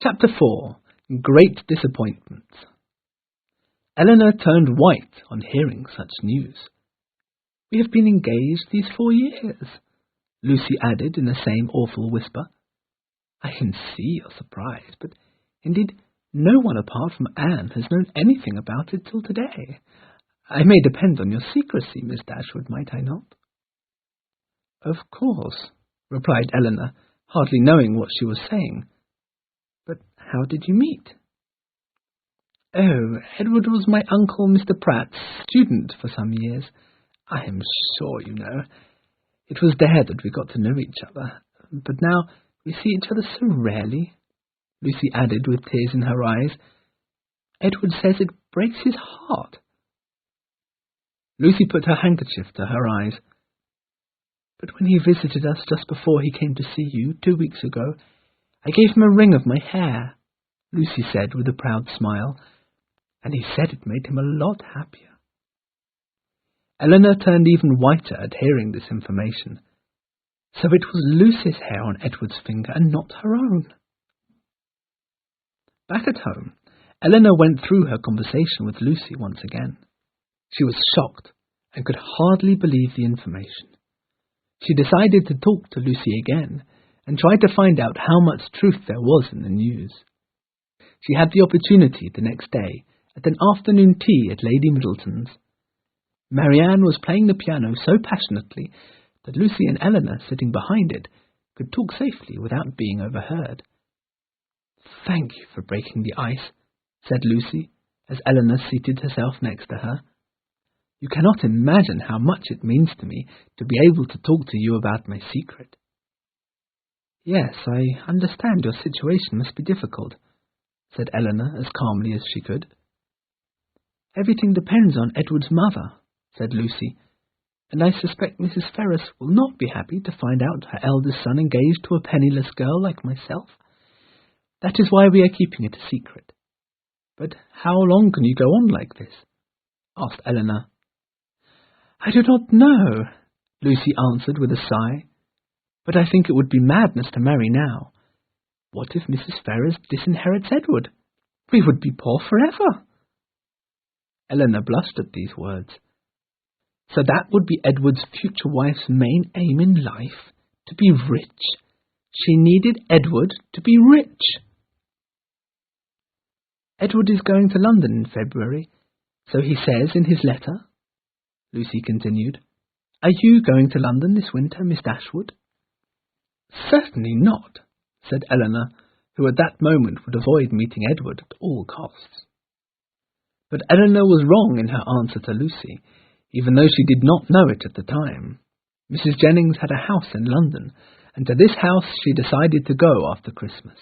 Chapter 4. Great Disappointments. Eleanor turned white on hearing such news. "We have been engaged these 4 years," Lucy added in the same awful whisper. "I can see your surprise, but indeed no one apart from Anne has known anything about it till today. I may depend on your secrecy, Miss Dashwood, might I not?" "Of course," replied Eleanor, hardly knowing what she was saying. "But how did you meet?" "Oh, Edward was my uncle Mr. Pratt's student for some years. I am sure you know. It was there that we got to know each other. But now we see each other so rarely," Lucy added with tears in her eyes. "Edward says it breaks his heart." Lucy put her handkerchief to her eyes. "But when he visited us just before he came to see you 2 weeks ago, I gave him a ring of my hair," Lucy said with a proud smile, "and he said it made him a lot happier." Eleanor turned even whiter at hearing this information. So it was Lucy's hair on Edward's finger and not her own. Back at home, Eleanor went through her conversation with Lucy once again. She was shocked and could hardly believe the information. She decided to talk to Lucy again and try to find out how much truth there was in the news. She had the opportunity the next day at an afternoon tea at Lady Middleton's. Marianne was playing the piano so passionately that Lucy and Eleanor, sitting behind it, could talk safely without being overheard. "Thank you for breaking the ice," said Lucy, as Eleanor seated herself next to her. "You cannot imagine how much it means to me to be able to talk to you about my secret." "Yes, I understand your situation must be difficult," said Eleanor as calmly as she could. "Everything depends on Edward's mother," said Lucy, "and I suspect Mrs. Ferrars will not be happy to find out her eldest son engaged to a penniless girl like myself. That is why we are keeping it a secret." "But how long can you go on like this?" asked Eleanor. "I do not know," Lucy answered with a sigh, "but I think it would be madness to marry now. What if Mrs. Ferrars disinherits Edward? We would be poor forever." Eleanor blushed at these words. So that would be Edward's future wife's main aim in life, to be rich. She needed Edward to be rich. "Edward is going to London in February, so he says in his letter," Lucy continued. "Are you going to London this winter, Miss Dashwood?" "Certainly not," said Eleanor, who at that moment would avoid meeting Edward at all costs. But Eleanor was wrong in her answer to Lucy, even though she did not know it at the time. Mrs. Jennings had a house in London, and to this house she decided to go after Christmas.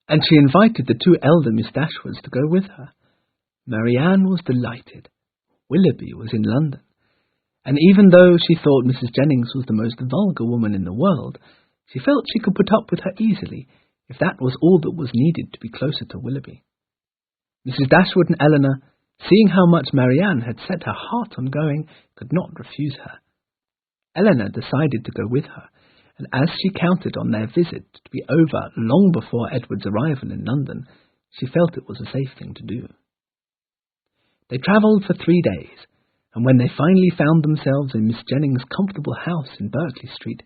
And she invited the 2 elder Miss Dashwoods to go with her. Marianne was delighted. Willoughby was in London, and even though she thought Mrs. Jennings was the most vulgar woman in the world, she felt she could put up with her easily, if that was all that was needed to be closer to Willoughby. Mrs. Dashwood and Eleanor, seeing how much Marianne had set her heart on going, could not refuse her. Eleanor decided to go with her, and as she counted on their visit to be over long before Edward's arrival in London, she felt it was a safe thing to do. They travelled for 3 days, and when they finally found themselves in Miss Jennings' comfortable house in Berkeley Street,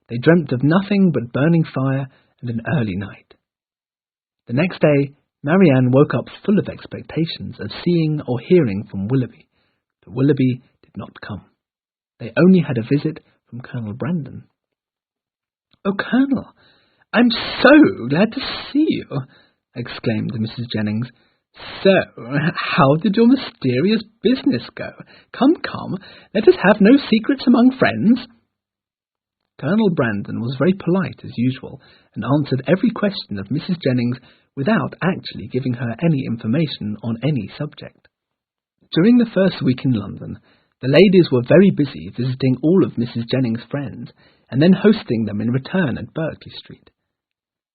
they dreamt of nothing but burning fire and an early night. The next day, Marianne woke up full of expectations of seeing or hearing from Willoughby, but Willoughby did not come. They only had a visit from Colonel Brandon. "Oh, Colonel, I'm so glad to see you," exclaimed Mrs. Jennings. "So, how did your mysterious business go? Come, let us have no secrets among friends." Colonel Brandon was very polite as usual, and answered every question of Mrs. Jennings without actually giving her any information on any subject. During the first week in London, the ladies were very busy visiting all of Mrs. Jennings' friends, and then hosting them in return at Berkeley Street.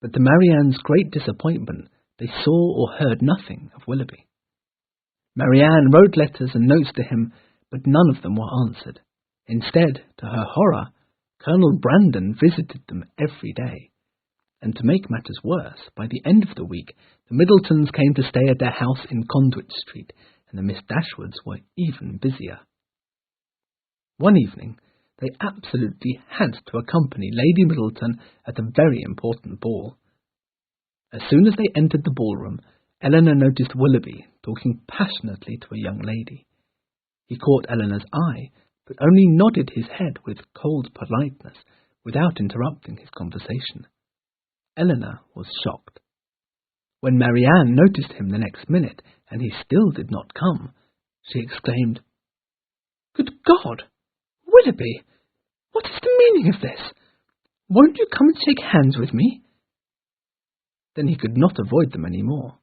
But to Marianne's great disappointment, they saw or heard nothing of Willoughby. Marianne wrote letters and notes to him, but none of them were answered. Instead, to her horror, Colonel Brandon visited them every day, And to make matters worse, by the end of the week, the Middletons came to stay at their house in Conduit Street, and the Miss Dashwoods were even busier. One evening, they absolutely had to accompany Lady Middleton at a very important ball. As soon as they entered the ballroom, Eleanor noticed Willoughby talking passionately to a young lady. He caught Eleanor's eye, but only nodded his head with cold politeness, without interrupting his conversation. Eleanor was shocked. When Marianne noticed him the next minute, and he still did not come, she exclaimed, "Good God! Willoughby! What is the meaning of this? Won't you come and shake hands with me?" Then he could not avoid them any more.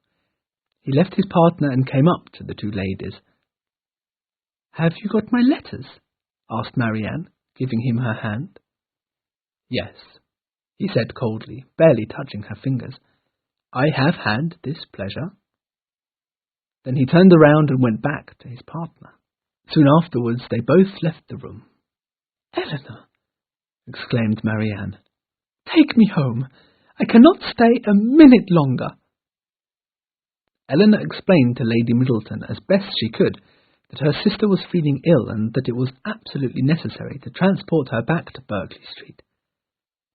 He left his partner and came up to the two ladies. "Have you got my letters?" asked Marianne, giving him her hand. "Yes," he said coldly, barely touching her fingers. "I have had this pleasure." Then he turned around and went back to his partner. Soon afterwards they both left the room. "Eleanor," exclaimed Marianne, "take me home. I cannot stay a minute longer." Eleanor explained to Lady Middleton as best she could that her sister was feeling ill and that it was absolutely necessary to transport her back to Berkeley Street.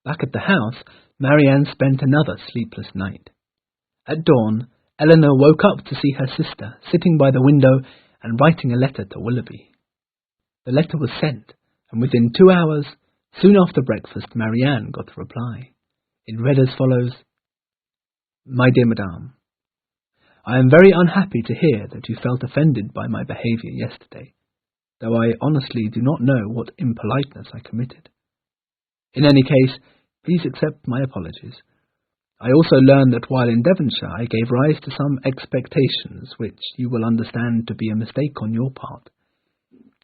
Back at the house, Marianne spent another sleepless night. At dawn, Eleanor woke up to see her sister sitting by the window and writing a letter to Willoughby. The letter was sent, and within 2 hours, soon after breakfast, Marianne got a reply. It read as follows: "My dear Madame, I am very unhappy to hear that you felt offended by my behaviour yesterday, though I honestly do not know what impoliteness I committed. In any case, please accept my apologies. I also learn that while in Devonshire I gave rise to some expectations which you will understand to be a mistake on your part.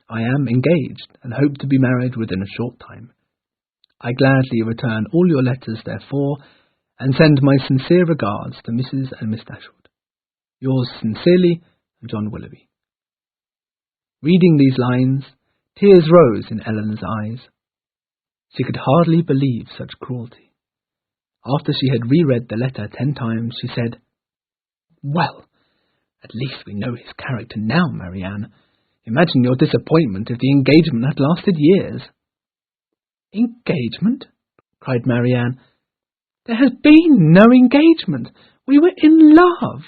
I am engaged and hope to be married within a short time. I gladly return all your letters, therefore, and send my sincere regards to Mrs. and Miss Dashwood. Yours sincerely, John Willoughby." Reading these lines, tears rose in Eleanor's eyes. She could hardly believe such cruelty. After she had reread the letter 10 times, she said, "Well, at least we know his character now, Marianne. Imagine your disappointment if the engagement had lasted years." "Engagement?" cried Marianne. "There has been no engagement. We were in love."